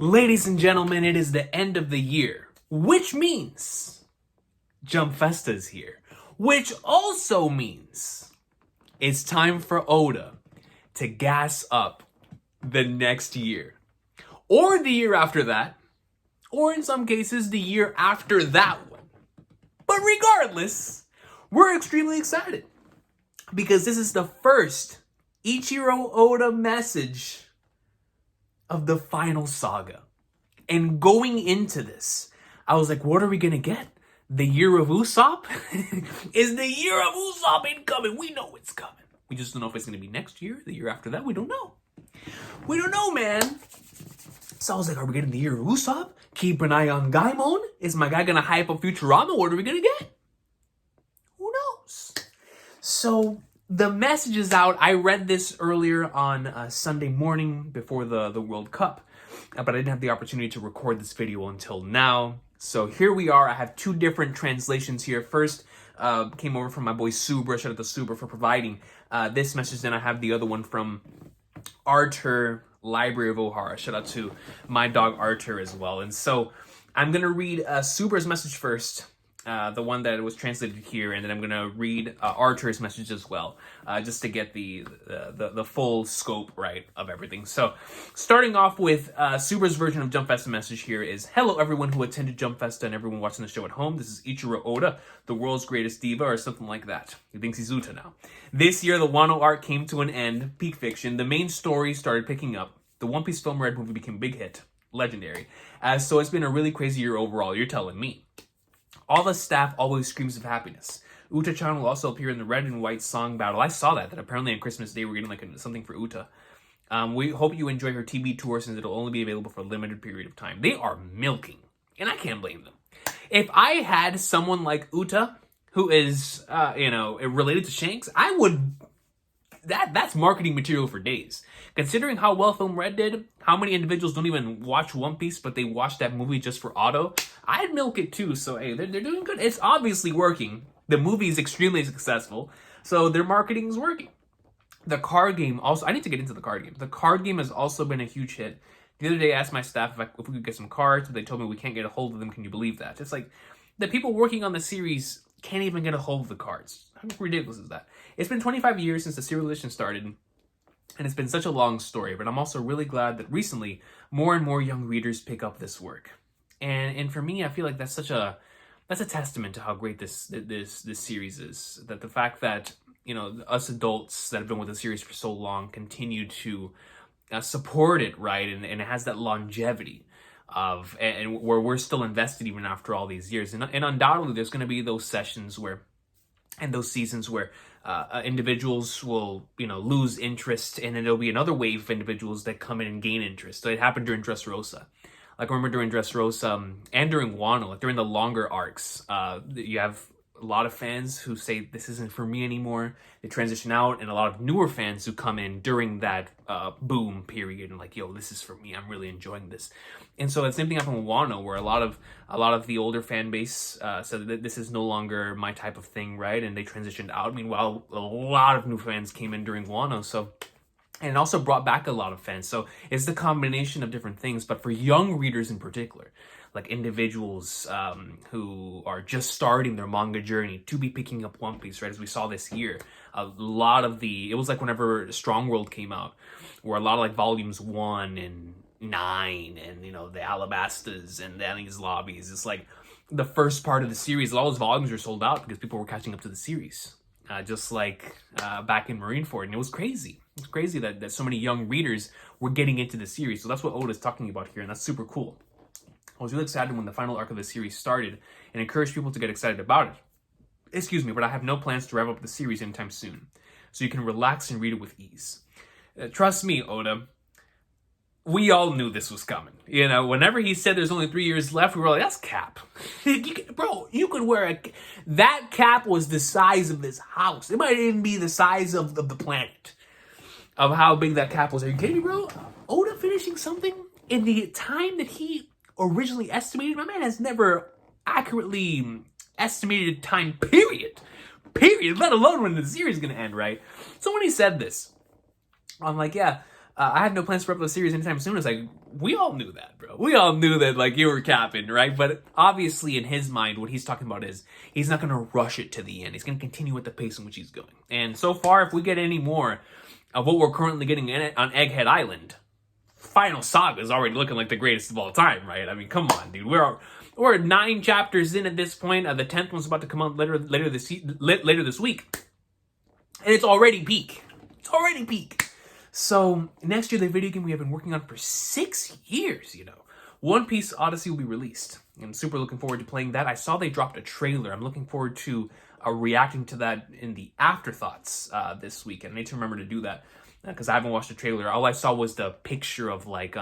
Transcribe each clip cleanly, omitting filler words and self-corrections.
Ladies and gentlemen, it is the end of the year, which means Jump Festa is here, which also means it's time for Oda to gas up the next year, or the year after that, or in some cases, the year after that one. But regardless, we're extremely excited because this is the first Ichiro Oda message of the final saga. And going into this, I was like, what are we gonna get? The year of Usopp? Is the year of Usopp incoming? We know it's coming. We just don't know if it's gonna be next year, the year after that. We don't know. We don't know, man. So I was like, are we getting the year of Usopp? Keep an eye on Gaimon. Is my guy gonna hype up Futurama? What are we gonna get? Who knows? So the message is out. I read this earlier on Sunday morning before the World Cup, but I didn't have the opportunity to record this video until now. So here we are. I have two different translations here. First, came over from my boy Subra. Shout out to Subra for providing this message. Then I have the other one from Arthur, Library of Ohara. Shout out to my dog Arthur as well. And so I'm going to read Subra's message first. The one that was translated here, and then I'm gonna read Arthur's message as well, just to get the full scope right of everything. So, starting off with Subra's version of Jump Festa message here is: "Hello, everyone who attended Jump Festa and everyone watching the show at home. This is Ichiro Oda, the world's greatest diva, or something like that. He thinks he's Uta now. This year, the Wano arc came to an end. Peak fiction. The main story started picking up. The One Piece film Red movie became a big hit, legendary. So it's been a really crazy year overall. You're telling me." All the staff always screams of happiness. Uta-chan will also appear in the red and white song battle. I saw that apparently on Christmas Day we're getting like something for Uta. We hope you enjoy her TV tour since it'll only be available for a limited period of time. They are milking, and I can't blame them. If I had someone like Uta, who is, related to Shanks, I would... That's marketing material for days. Considering how well Film Red did, how many individuals don't even watch One Piece, but they watch that movie just for Otto, I'd milk it too. So, hey, they're doing good. It's obviously working. The movie is extremely successful, so their marketing is working. The card game also... I need to get into the card game. The card game has also been a huge hit. The other day, I asked my staff if we could get some cards, but they told me we can't get a hold of them. Can you believe that? It's like, the people working on the series can't even get a hold of the cards. How ridiculous is that? It's been 25 years since the serial edition started, and it's been such a long story, but I'm also really glad that recently more and more young readers pick up this work. And for me, I feel like that's a testament to how great this series is. That the fact that, us adults that have been with the series for so long continue to support it, right? And it has that longevity of, and where we're still invested even after all these years. And undoubtedly there's going to be those sessions where, and those seasons where individuals will, lose interest, and then there'll be another wave of individuals that come in and gain interest. So it happened during Dressrosa. Like, I remember during Dressrosa and during Wano, like during the longer arcs, you have a lot of fans who say, this isn't for me anymore. They transition out, and a lot of newer fans who come in during that boom period and like, yo, this is for me. I'm really enjoying this. And so the same thing happened with Wano, where a lot of the older fan base said that this is no longer my type of thing, right? And they transitioned out. Meanwhile, a lot of new fans came in during Wano, and it also brought back a lot of fans. So it's the combination of different things. But for young readers in particular, like individuals who are just starting their manga journey to be picking up One Piece, right? As we saw this year, a lot of it was like whenever Strong World came out, where a lot of like volumes 1 and 9 and, the Alabastas and the Annie's Lobbies, it's like the first part of the series, all those volumes were sold out because people were catching up to the series. Just like back in Marineford, and it was crazy. It's crazy that so many young readers were getting into the series. So that's what Oda's talking about here, and that's super cool. I was really excited when the final arc of the series started and encouraged people to get excited about it. Excuse me, but I have no plans to wrap up the series anytime soon, so you can relax and read it with ease. Trust me, Oda, we all knew this was coming. Whenever he said there's only 3 years left, we were like, that's cap. Bro, you could wear that cap was the size of this house. It might even be the size of the planet, of how big that cap was. Are you kidding me, bro? Oda finishing something in the time that he originally estimated? My man has never accurately estimated time, period, let alone when the series is going to end, right? So when he said this, I'm like, yeah, I had no plans to wrap up the series anytime soon. It's like, we all knew that, bro. We all knew that, like, you were capping, right? But obviously, in his mind, what he's talking about is he's not going to rush it to the end. He's going to continue with the pace in which he's going. And so far, if we get any more of what we're currently getting on Egghead Island, Final Saga is already looking like the greatest of all time, right? I mean, come on, dude. We're 9 chapters in at this point. The 10th one's about to come out later this week. And it's already peak. It's already peak. So, next year, the video game we have been working on for 6 years, you know. One Piece Odyssey will be released. I'm super looking forward to playing that. I saw they dropped a trailer. I'm looking forward to reacting to that in the afterthoughts this week. And I need to remember to do that because I haven't watched the trailer. All I saw was the picture of, like,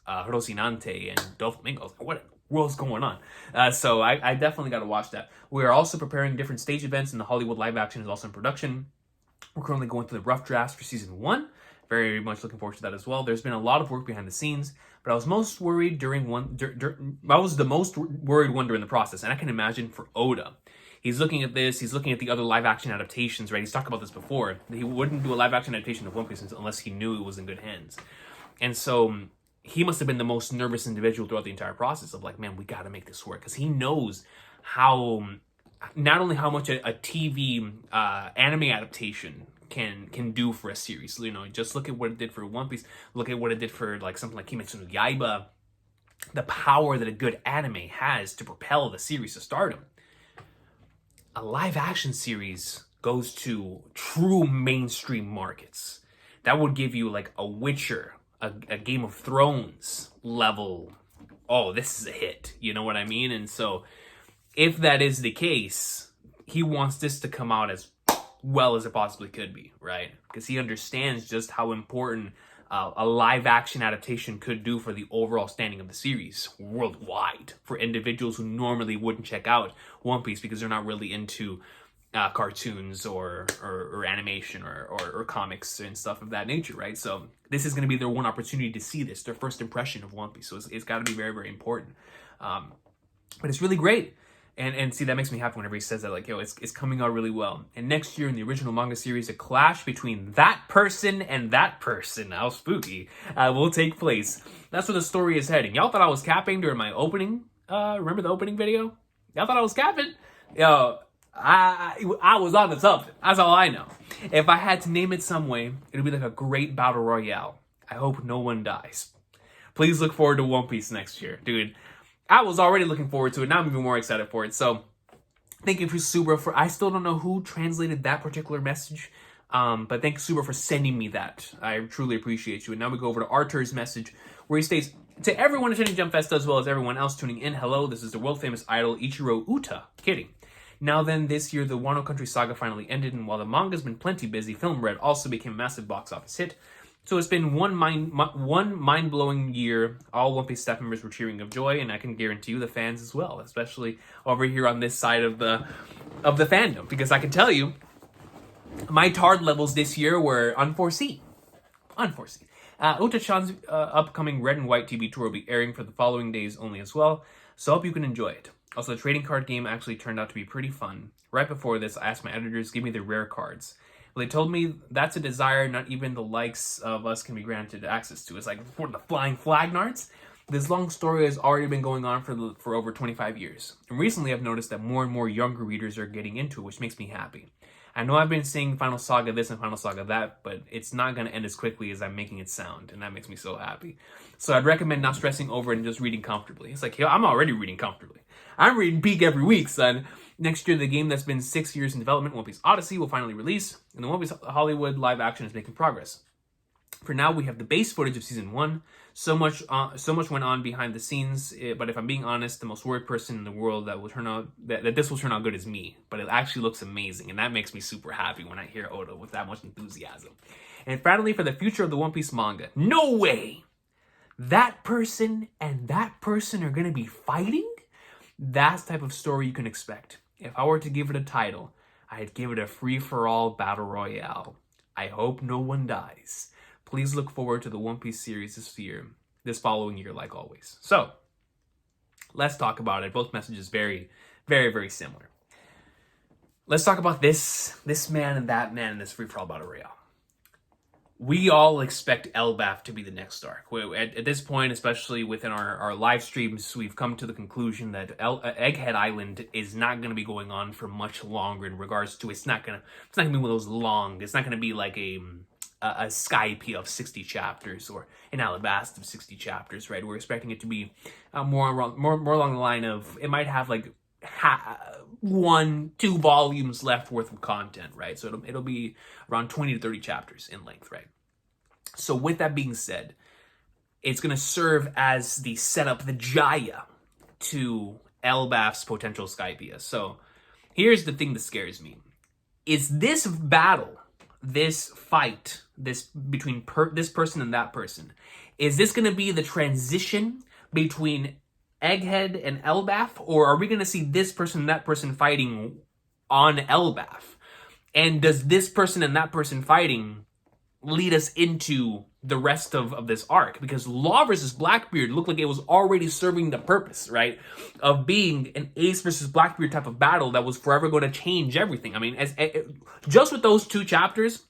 Rocinante and Doflamingo. I was like, what world's going on? So I definitely got to watch that. We are also preparing different stage events, and the Hollywood live action is also in production. We're currently going through the rough drafts for season 1. Very much looking forward to that as well. There's been a lot of work behind the scenes, but I was most worried I was the most worried one during the process, and I can imagine for Oda. He's looking at this, he's looking at the other live action adaptations, right? He's talked about this before. He wouldn't do a live action adaptation of One Piece unless he knew it was in good hands. And so he must have been the most nervous individual throughout the entire process of like, man, we got to make this work. Because he knows how, not only how much a TV anime adaptation can do for a series. You know, just look at what it did for One Piece. Look at what it did for like something like Kimetsu no Yaiba. The power that a good anime has to propel the series to stardom. A live action series goes to true mainstream markets. That would give you like a Witcher, a Game of Thrones level. Oh, this is a hit. You know what I mean? And so if that is the case, he wants this to come out as well as it possibly could be, right? Because he understands just how important a live action adaptation could do for the overall standing of the series worldwide for individuals who normally wouldn't check out One Piece because they're not really into cartoons or animation or comics and stuff of that nature, right? So this is going to be their one opportunity to see this, their first impression of One Piece. So it's got to be very, very important. But it's really great. And see, that makes me happy whenever he says that, like, yo, it's coming out really well. And next year in the original manga series, a clash between that person and that person, how spooky, will take place. That's where the story is heading. Y'all thought I was capping during my opening, remember the opening video? Y'all thought I was capping? Yo, I was on to something. That's all I know. If I had to name it some way, it would be like a great battle royale. I hope no one dies. Please look forward to One Piece next year, dude. I was already looking forward to it. Now I'm even more excited for it. So, thank you for Subra I still don't know who translated that particular message. But thank you, Subra, for sending me that. I truly appreciate you. And now we go over to Arthur's message, where he states, to everyone attending Jump Festa as well as everyone else tuning in, hello, this is the world-famous idol Ichiro Uta. Kidding. Now then, this year, the Wano Country saga finally ended, and while the manga's been plenty busy, Film Red also became a massive box office hit. So it's been one mind-blowing year. All One Piece staff members were cheering of joy, and I can guarantee you the fans as well, especially over here on this side of the fandom, because I can tell you, my tard levels this year were unforeseen. Uta-chan's upcoming Red and White TV tour will be airing for the following days only as well, so I hope you can enjoy it. Also, the trading card game actually turned out to be pretty fun. Right before this, I asked my editors, give me the rare cards. Well, they told me that's a desire not even the likes of us can be granted access to. It's like, for the Flying Flag Nards, this long story has already been going on for over 25 years. And recently I've noticed that more and more younger readers are getting into it, which makes me happy. I know I've been saying Final Saga this and Final Saga that, but it's not going to end as quickly as I'm making it sound, and that makes me so happy. So I'd recommend not stressing over it and just reading comfortably. It's like, yo, I'm already reading comfortably. I'm reading peak every week, son. Next year, the game that's been 6 years in development, One Piece Odyssey, will finally release, and the One Piece Hollywood live action is making progress. For now, we have the base footage of Season 1. So much went on behind the scenes, but if I'm being honest, the most worried person in the world that this will turn out good is me. But it actually looks amazing, and that makes me super happy when I hear Oda with that much enthusiasm. And finally, for the future of the One Piece manga, no way! That person and that person are going to be fighting? That's the type of story you can expect. If I were to give it a title, I'd give it a free-for-all battle royale. I hope no one dies. Please look forward to the One Piece series this following year, like always. So, let's talk about it. Both messages very, very, very similar. Let's talk about this man and that man in this free-for-all battle royale. we all expect Elbaf to be the next arc. At this point, especially within our live streams, we've come to the conclusion that Egghead Island is not going to be going on for much longer. In regards to, it's not gonna be one of those long. It's not gonna be like a Skype of 60 chapters or an Alabasta of 60 chapters, right? We're expecting it to be more along the line of, it might have like 1-2 volumes left worth of content, right? So it'll be around 20 to 30 chapters in length, right? So with that being said, it's going to serve as the setup, the Jaya, to Elbaf's potential Skypia. So here's the thing that scares me. Is this battle, this fight, this between this person and that person, is this going to be the transition between Egghead and Elbaf, or are we going to see this person and that person fighting on Elbaf? And does this person and that person fighting lead us into the rest of this arc? Because Law versus Blackbeard looked like it was already serving the purpose, right, of being an Ace versus Blackbeard type of battle that was forever going to change everything. I mean, just with those 2 chapters,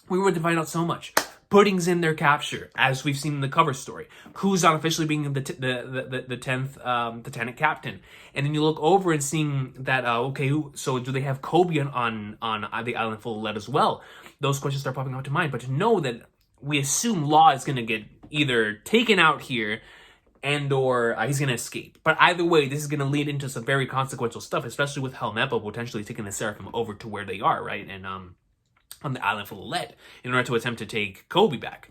we were to find out so much. Pudding's in their capture, as we've seen in the cover story. Kuzan officially being the 10th lieutenant captain. And then you look over and seeing that, okay, so do they have Kobe on the Island Full of Lead as well? Those questions start popping out to mind. But to know that we assume Law is going to get either taken out here and or he's going to escape. But either way, this is going to lead into some very consequential stuff, especially with Helmeppo potentially taking the Seraphim over to where they are, right? And on the Island Full of Lead in order to attempt to take Kobe back.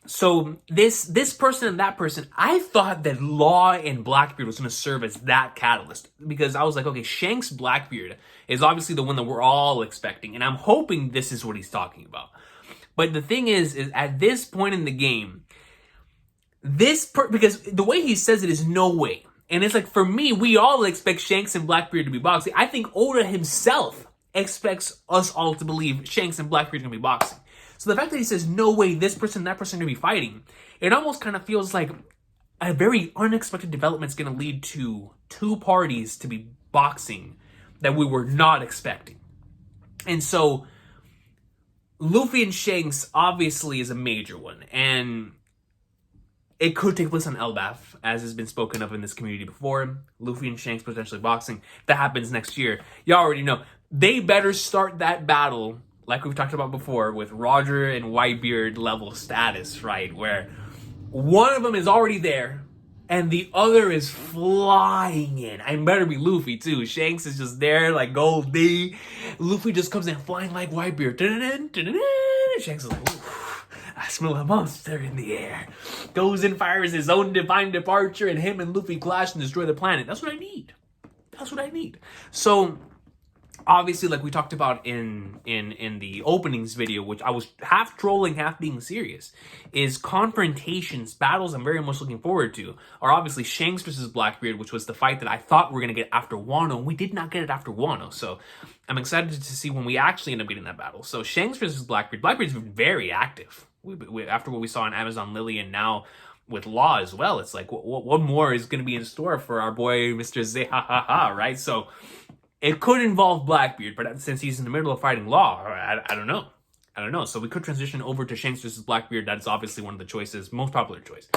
So this person and that person, I thought that Law and Blackbeard was going to serve as that catalyst, because I was like, okay, Shanks Blackbeard is obviously the one that we're all expecting, and I'm hoping this is what he's talking about. But the thing is at this point in the game, because the way he says it is no way, and it's like, for me, we all expect Shanks and Blackbeard to be boxing. I think Oda himself expects us all to believe Shanks and Blackbeard are going to be boxing. So the fact that he says, no way, this person and that person are going to be fighting, it almost kind of feels like a very unexpected development is going to lead to 2 parties to be boxing that we were not expecting. And so Luffy and Shanks obviously is a major one, and it could take place on Elbaf, as has been spoken of in this community before. Luffy and Shanks potentially boxing. That happens next year. You already know. They better start that battle, like we've talked about before, with Roger and Whitebeard level status, right? Where one of them is already there, and the other is flying in. I better be Luffy, too. Shanks is just there, like Gold D. Luffy just comes in flying like Whitebeard. Shanks is like, ooh, I smell a monster in the air. Goes in, fires his own divine departure, and him and Luffy clash and destroy the planet. That's what I need. That's what I need. So obviously, like we talked about in the openings video, which I was half trolling, half being serious, is confrontations, battles I'm very much looking forward to, are obviously Shanks versus Blackbeard, which was the fight that I thought we were going to get after Wano. We did not get it after Wano, so I'm excited to see when we actually end up getting that battle. So Shanks versus Blackbeard. Blackbeard's been very active. After what we saw in Amazon Lily and now with Law as well, it's like, what more is going to be in store for our boy Mr. Zehahaha, right? So it could involve Blackbeard, but since he's in the middle of fighting Law, I don't know. I don't know. So we could transition over to Shanks versus Blackbeard. That's obviously one of the choices, most popular choice.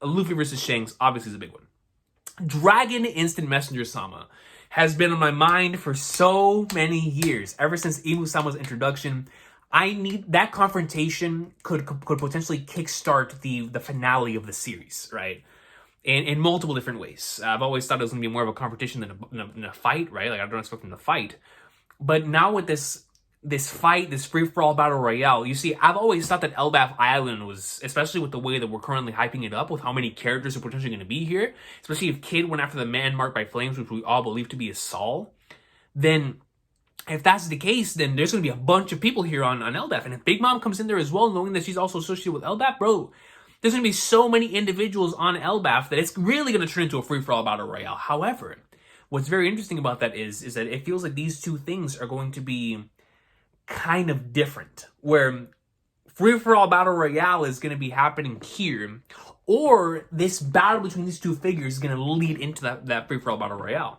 Luffy versus Shanks, obviously, is a big one. Dragon Instant Messenger Sama has been on my mind for so many years. Ever since Imu Sama's introduction, I need that confrontation could potentially kickstart the finale of the series, right? In multiple different ways. I've always thought it was going to be more of a competition than a fight, right? Like, I don't expect them to fight. But now with this fight, this free-for-all battle royale, you see, I've always thought that Elbaf Island was, especially with the way that we're currently hyping it up, with how many characters are potentially going to be here, especially if Kid went after the man marked by flames, which we all believe to be is Saul, then if that's the case, then there's going to be a bunch of people here on Elbaf. And if Big Mom comes in there as well, knowing that she's also associated with Elbaf, bro, there's going to be so many individuals on Elbaf that it's really going to turn into a free-for-all battle royale. However, what's very interesting about that is that it feels like these two things are going to be kind of different. Where free-for-all battle royale is going to be happening here, or this battle between these two figures is going to lead into that free-for-all battle royale.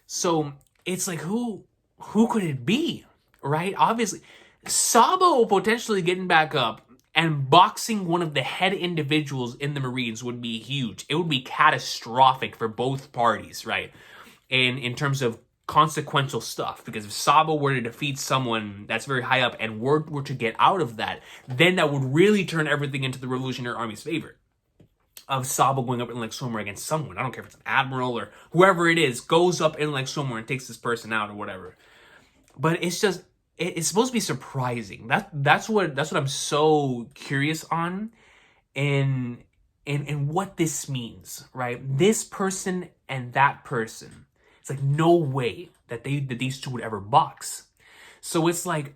So it's like, who could it be, right? Obviously, Sabo potentially getting back up And boxing one of the head individuals in the Marines would be huge. It would be catastrophic for both parties, right? And in terms of consequential stuff, because if Saba were to defeat someone that's very high up and were to get out of that, then that would really turn everything into the Revolutionary Army's favor. Of Saba going up in like somewhere against someone. I don't care if it's an admiral or whoever it is, goes up in like somewhere and takes this person out or whatever. But it's just, it's supposed to be surprising. That's what I'm so curious on, and what this means, right? This person and that person. It's like no way that these two would ever box. So it's like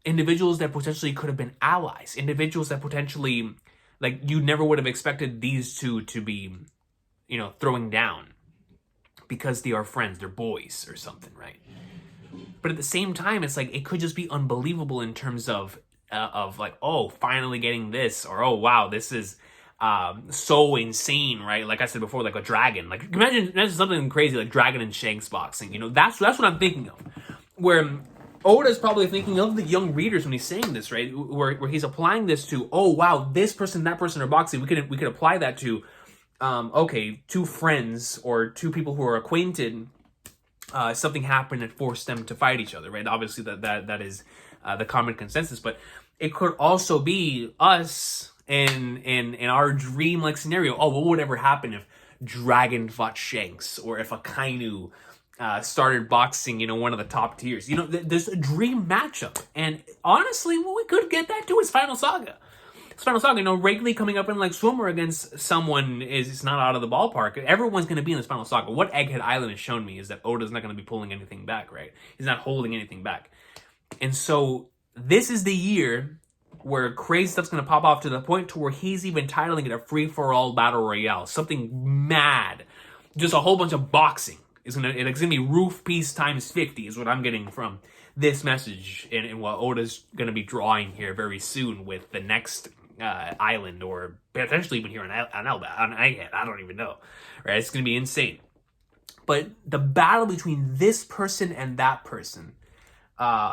individuals that potentially could have been allies, individuals that potentially, like, you never would have expected these two to be, you know, throwing down because they are friends, they're boys or something, right? But at the same time, it's like it could just be unbelievable in terms of like, oh, finally getting this, or oh wow, this is so insane, right? Like I said before, like a dragon. Like imagine something crazy like Dragon and Shanks boxing. You know, that's what I'm thinking of. Where Oda's probably thinking of the young readers when he's saying this, right? Where he's applying this to, oh wow, this person, that person are boxing. We could apply that to, okay, two friends or two people who are acquainted. Something happened and forced them to fight each other, right? Obviously, that is the common consensus, but it could also be us in our dream-like scenario. Oh, what would ever happen if Dragon fought Shanks, or if Akainu started boxing, you know, one of the top tiers? You know, there's a dream matchup, and honestly, what we could get that to is Final Saga. Final Saga, you know, Wrigley coming up in like Swimmer against someone is not out of the ballpark. Everyone's going to be in this Final Saga. What Egghead Island has shown me is that Oda's not going to be pulling anything back, right? He's not holding anything back. And so this is the year where crazy stuff's going to pop off to the point to where he's even titling it a free-for-all battle royale. Something mad. Just a whole bunch of boxing. It's going to be roof piece times 50 is what I'm getting from this message and what Oda's going to be drawing here very soon with the next island, or potentially even here on Egghead. I don't even know, right? It's gonna be insane. But the battle between this person and that person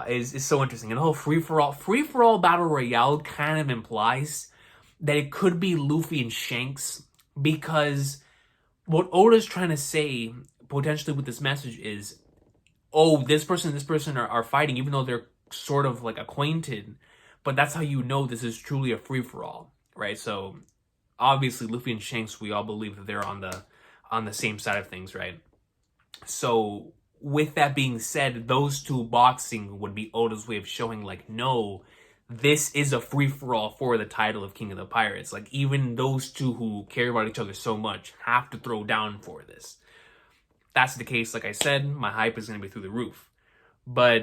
is so interesting, and the whole free for all battle royale kind of implies that it could be Luffy and Shanks, because what Oda's trying to say potentially with this message is, oh, this person and this person are fighting, even though they're sort of like acquainted. But that's how you know this is truly a free-for-all, right? So, obviously, Luffy and Shanks, we all believe that they're on the same side of things, right? So, with that being said, those two boxing would be Oda's way of showing, like, no, this is a free-for-all for the title of King of the Pirates. Like, even those two who care about each other so much have to throw down for this. That's the case, like I said, my hype is going to be through the roof. But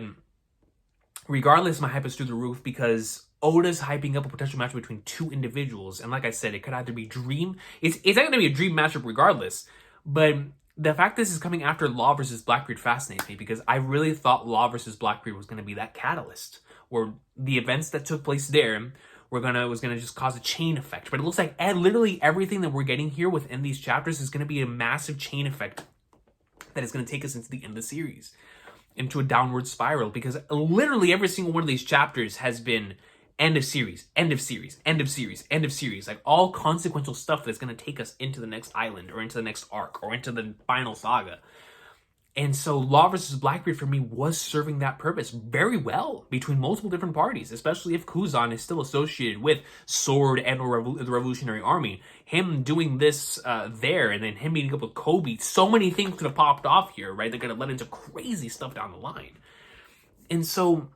regardless, my hype is through the roof because Oda's hyping up a potential match between two individuals. And like I said, it could either be dream. It's not going to be a dream matchup regardless. But the fact this is coming after Law versus Blackbeard fascinates me, because I really thought Law versus Blackbeard was going to be that catalyst, where the events that took place there was going to just cause a chain effect. But it looks like literally everything that we're getting here within these chapters is going to be a massive chain effect that is going to take us into the end of the series, into a downward spiral, because literally every single one of these chapters has been end of series, end of series, end of series, end of series, like all consequential stuff that's going to take us into the next island or into the next arc or into the final saga. And so Law versus Blackbeard for me was serving that purpose very well between multiple different parties, especially if Kuzan is still associated with Sword and or the Revolutionary Army. Him doing this there, and then him meeting up with Kobe, so many things could have popped off here, right? They're going to let into crazy stuff down the line. And so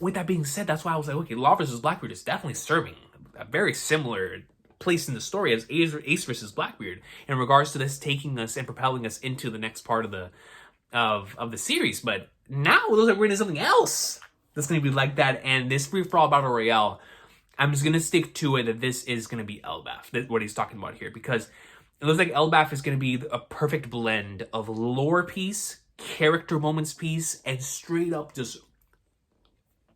with that being said, that's why I was like, okay, Law versus Blackbeard is definitely serving a very similar place in the story as Ace versus Blackbeard in regards to this taking us and propelling us into the next part of the series. But now it looks like we're into something else that's going to be like that. And this free-for-all battle royale, I'm just going to stick to it that this is going to be Elbaf, what he's talking about here, because it looks like Elbaf is going to be a perfect blend of lore piece, character moments piece, and straight up just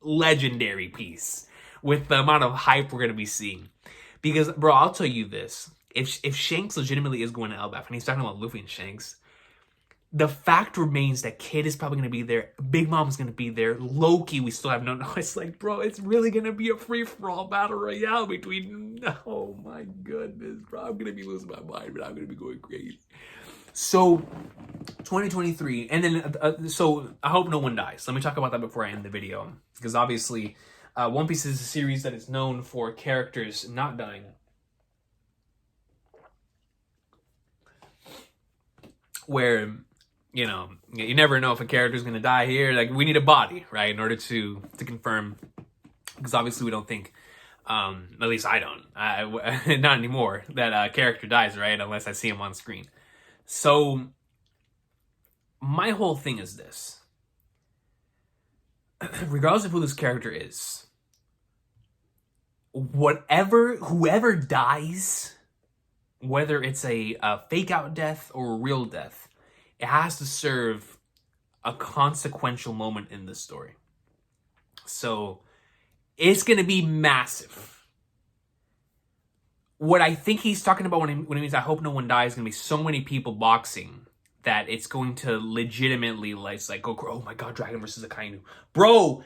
legendary piece with the amount of hype we're going to be seeing. Because, bro, I'll tell you this. If Shanks legitimately is going to Elbaf, and he's talking about Luffy and Shanks, the fact remains that Kid is probably going to be there. Big Mom's going to be there. Loki, we still have no. It's like, bro, it's really going to be a free-for-all battle royale between. Oh my goodness, bro. I'm going to be losing my mind, but I'm going to be going crazy. So, 2023, and then, so I hope no one dies. Let me talk about that before I end the video. Because obviously, One Piece is a series that is known for characters not dying. Where, you know, you never know if a character is going to die here. Like, we need a body, right, in order to confirm. Because obviously we don't think, at least I don't, not anymore, that a character dies, right, unless I see him on screen. So, my whole thing is this. Regardless of who this character is, whoever dies, whether it's a fake out death or a real death, it has to serve a consequential moment in the story. So, it's going to be massive. What I think he's talking about when he means I hope no one dies is going to be so many people boxing that it's going to legitimately like go, oh my god, Dragon versus Akainu. Bro,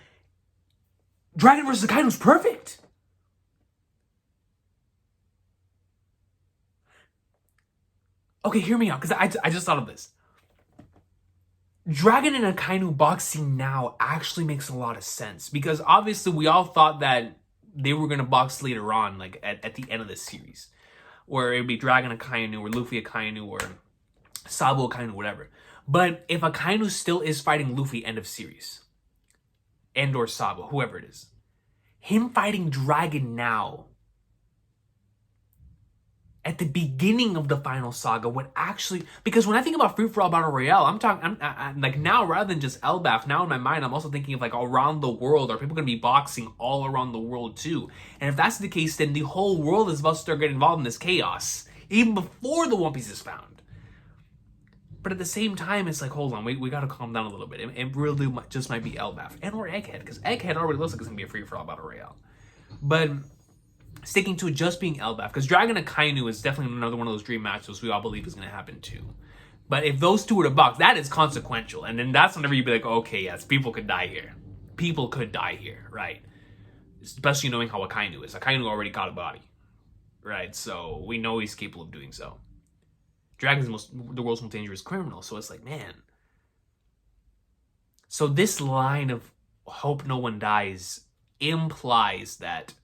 Dragon versus Akainu is perfect. Okay, hear me out, because I just thought of this. Dragon and Akainu boxing now actually makes a lot of sense. Because obviously we all thought that they were going to box later on, like at the end of the series. Where it would be Dragon Akainu, or Luffy Akainu, or Sabo Akainu, whatever. But if Akainu still is fighting Luffy end of series, and or Sabo, whoever it is, him fighting Dragon now, at the beginning of the final saga would actually... Because when I think about free-for-all battle royale, I'm like now, rather than just Elbaf, now in my mind, I'm also thinking of like around the world. Are people going to be boxing all around the world too? And if that's the case, then the whole world is about to start getting involved in this chaos, even before the One Piece is found. But at the same time, it's like, hold on, we got to calm down a little bit. It really just might be Elbaf and or Egghead, because Egghead already looks like it's going to be a free-for-all battle royale. But sticking to it just being Elbaf, because Dragon Akainu is definitely another one of those dream matches we all believe is going to happen too. But if those two were to box, that is consequential. And then that's whenever you'd be like, okay, yes, people could die here. People could die here, right? Especially knowing how Akainu is. Akainu already got a body, right? So we know he's capable of doing so. Dragon's the world's most dangerous criminal, so it's like, man. So this line of hope no one dies implies that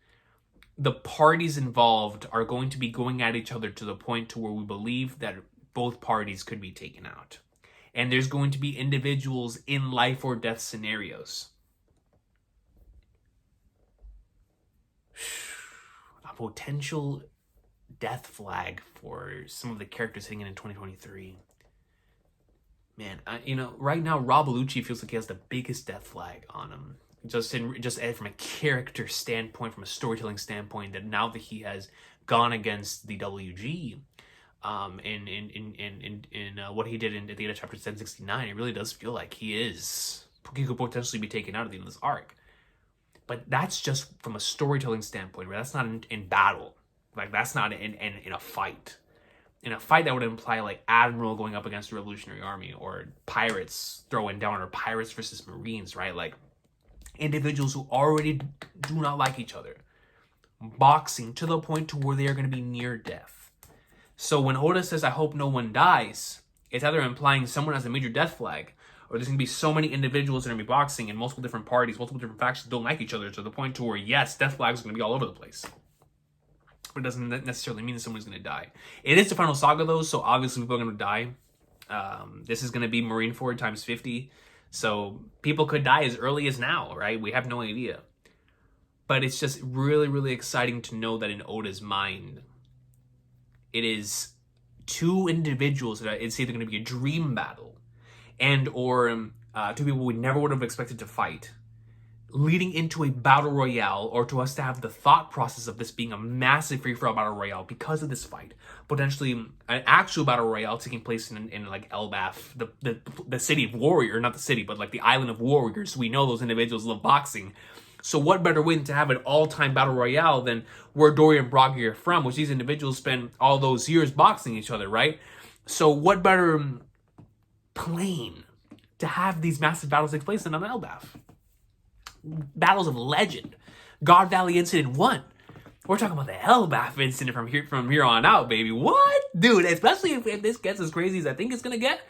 the parties involved are going to be going at each other to the point to where we believe that both parties could be taken out. And there's going to be individuals in life or death scenarios. A potential death flag for some of the characters hitting in 2023. Man, right now, Rob Bellucci feels like he has the biggest death flag on him. Just from a character standpoint, from a storytelling standpoint, that now that he has gone against the WG, in what he did at the end of chapter 1069, it really does feel like he could potentially be taken out at the end of this arc. But that's just from a storytelling standpoint, right? That's not in battle. Like, that's not in a fight. In a fight, that would imply, like, Admiral going up against the Revolutionary Army, or pirates throwing down, or pirates versus Marines, right? Like, individuals who already do not like each other, boxing to the point to where they are going to be near death. So when Oda says, I hope no one dies, it's either implying someone has a major death flag, or there's going to be so many individuals that are going to be boxing in multiple different parties, multiple different factions don't like each other, to the point to where, yes, death flags are going to be all over the place. But it doesn't necessarily mean that someone's going to die. It is the final saga, though, so obviously people are going to die. This is going to be Marineford times 50. So people could die as early as now, right? We have no idea. But it's just really, really exciting to know that in Oda's mind, it is two individuals that it's either going to be a dream battle and or two people we never would have expected to fight, leading into a battle royale, or to us to have the thought process of this being a massive free-for-all battle royale because of this fight. Potentially an actual battle royale taking place in like Elbaf, the city of warrior, not the city, but like the island of warriors. We know those individuals love boxing. So what better way to have an all-time battle royale than where Dory and Broggy are from, which these individuals spend all those years boxing each other, right? So what better plane to have these massive battles take place in an Elbaf. Battles of legend. God Valley Incident 1. We're talking about the Elbaf incident from here on out, baby. What? Dude, especially if this gets as crazy as I think it's gonna get,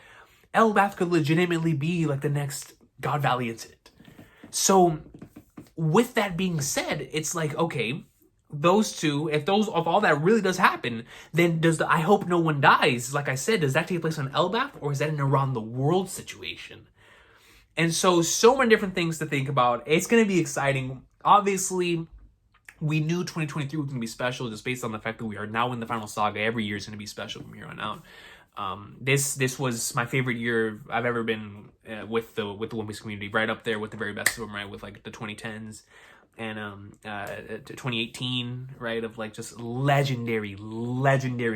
Elbaf could legitimately be like the next God Valley incident. So, with that being said, it's like, okay, those two, if all that really does happen, then does the I Hope No One Dies, like I said, does that take place on Elbaf, or is that an around the world situation? And so many different things to think about. It's going to be exciting. Obviously, we knew 2023 was going to be special just based on the fact that we are now in the final saga. Every year is going to be special from here on out. This was my favorite year I've ever been with the One Piece community, right up there with the very best of them, right, with like the 2010s and 2018, right, of like just legendary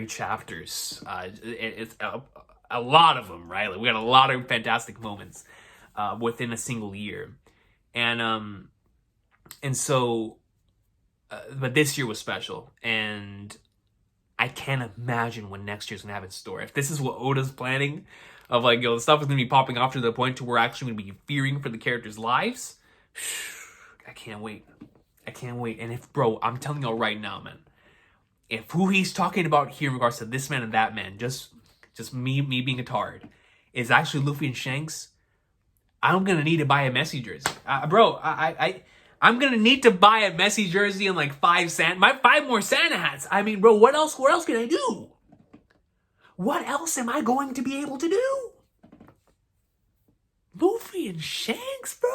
chapters. It's a lot of them, right? Like we got a lot of fantastic moments within a single year, and so but this year was special, and I can't imagine what next year's gonna have in store. If this is what Oda's planning, of like, the stuff is gonna be popping off to the point to we're actually gonna be fearing for the characters' lives. I can't wait. And if, bro, I'm telling y'all right now, man, if who he's talking about here in regards to this man and that man, just me being a tard, is actually Luffy and Shanks, I'm gonna need to buy a Messi jersey, bro. I'm gonna need to buy a Messi jersey and like 5 more Santa hats. I mean, bro, what else can I do? What else am I going to be able to do? Luffy and Shanks, bro.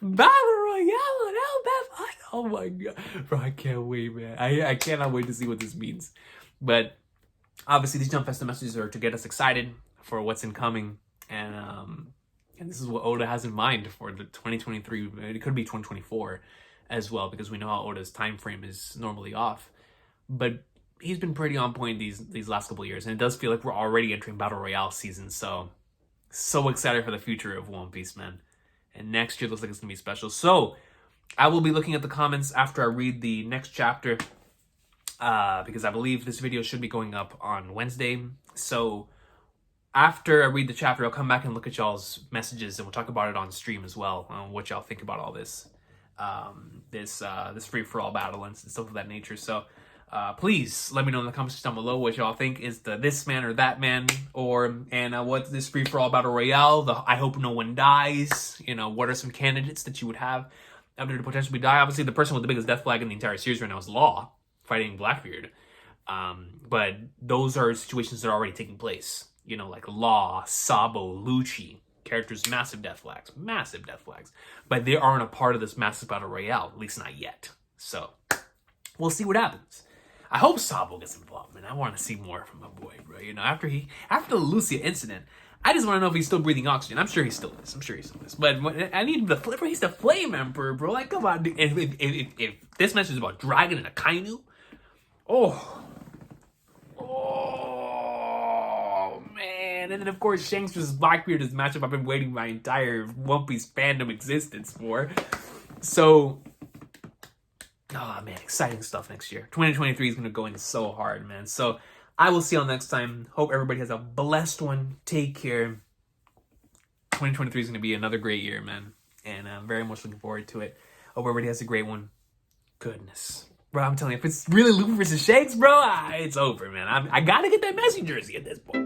Battle Royale and Elbaf. Oh my god, bro, I can't wait, man. I cannot wait to see what this means. But obviously, these Jump Festa messages are to get us excited for what's incoming, and this is what Oda has in mind for the 2023. It could be 2024 as well, because we know how Oda's time frame is normally off. But he's been pretty on point these last couple of years, and it does feel like we're already entering Battle Royale season. So excited for the future of One Piece, man. And next year looks like it's going to be special. So I will be looking at the comments after I read the next chapter, because I believe this video should be going up on Wednesday. So after I read the chapter, I'll come back and look at y'all's messages, and we'll talk about it on stream as well, on what y'all think about all this. This free-for-all battle and stuff of that nature. So please let me know in the comments down below what y'all think is the this man or that man, and what's this free-for-all battle royale, the I Hope No One Dies. You know, what are some candidates that you would have out there to potentially die? Obviously, the person with the biggest death flag in the entire series right now is Law, fighting Blackbeard. But those are situations that are already taking place. You know, like Law, Sabo, Lucci, characters, massive death flags. But they aren't a part of this massive battle royale, at least not yet. So we'll see what happens. I hope Sabo gets involved, man. I want to see more from my boy, bro. You know, after the Lucia incident, I just want to know if he's still breathing oxygen. I'm sure he still is. But I need the flipper. He's the Flame Emperor, bro. Like, come on, dude. If this message is about Dragon and Akainu, oh, man. And then, of course, Shanks versus Blackbeard is a matchup I've been waiting my entire One Piece fandom existence for. So, oh, man, exciting stuff next year. 2023 is going to go in so hard, man. So, I will see y'all next time. Hope everybody has a blessed one. Take care. 2023 is going to be another great year, man. And I'm very much looking forward to it. Hope everybody has a great one. Goodness. Bro, I'm telling you, if it's really Luffy versus Shanks, bro, it's over, man. I got to get that Messi jersey at this point.